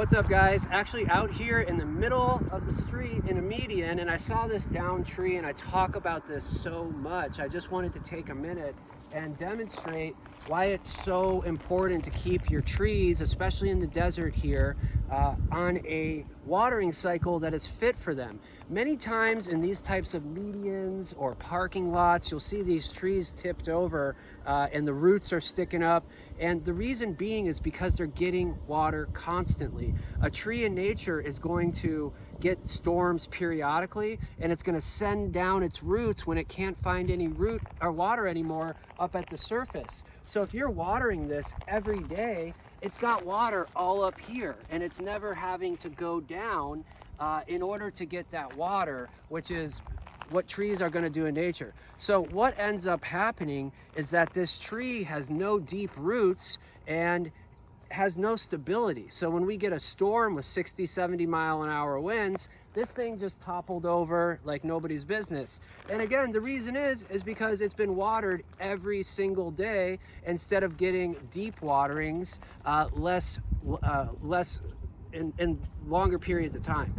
What's up, guys? Actually out here in the middle of the street in a median, and I saw this down tree, and I talk about this so much. I just wanted to take a minute and demonstrate why it's so important to keep your trees, especially in the desert here, on a watering cycle that is fit for them. Many times in these types of medians or parking lots, you'll see these trees tipped over and the roots are sticking up. And the reason being is because they're getting water constantly. A tree in nature is going to get storms periodically, and it's going to send down its roots when it can't find any root or water anymore up at the surface. So if you're watering this every day, it's got water all up here, and it's never having to go down in order to get that water, which is what trees are going to do in nature. So what ends up happening is that this tree has no deep roots and has no stability. So when we get a storm with 60, 70 mile an hour winds, this thing just toppled over like nobody's business. And again, the reason is because it's been watered every single day instead of getting deep waterings less in longer periods of time.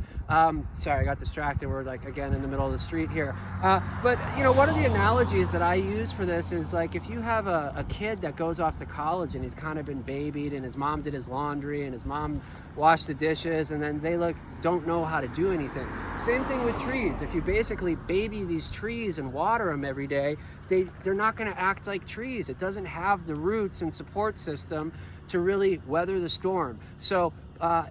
Sorry, I got distracted. We're like again in the middle of the street here. But you know, one of the analogies that I use for this is like if you have a kid that goes off to college and he's kind of been babied, and his mom did his laundry and his mom washed the dishes, and then they don't know how to do anything. Same thing with trees. If you basically baby these trees and water them every day, they're not going to act like trees. It doesn't have the roots and support system to really weather the storm. So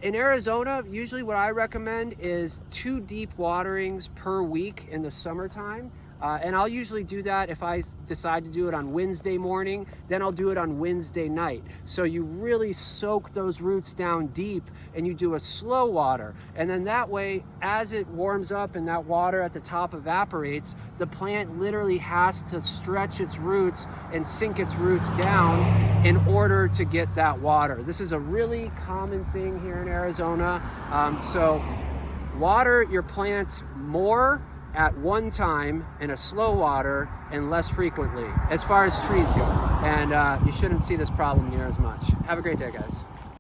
in Arizona, usually what I recommend is 2 deep waterings per week in the summertime. And I'll usually do that if I decide to do it on Wednesday morning, then I'll do it on Wednesday night. So you really soak those roots down deep and you do a slow water. And then that way, as it warms up and that water at the top evaporates, the plant literally has to stretch its roots and sink its roots down in order to get that water. This is a really common thing here in Arizona. So water your plants more at one time in a slow water and less frequently as far as trees go. And you shouldn't see this problem near as much. Have a great day, guys.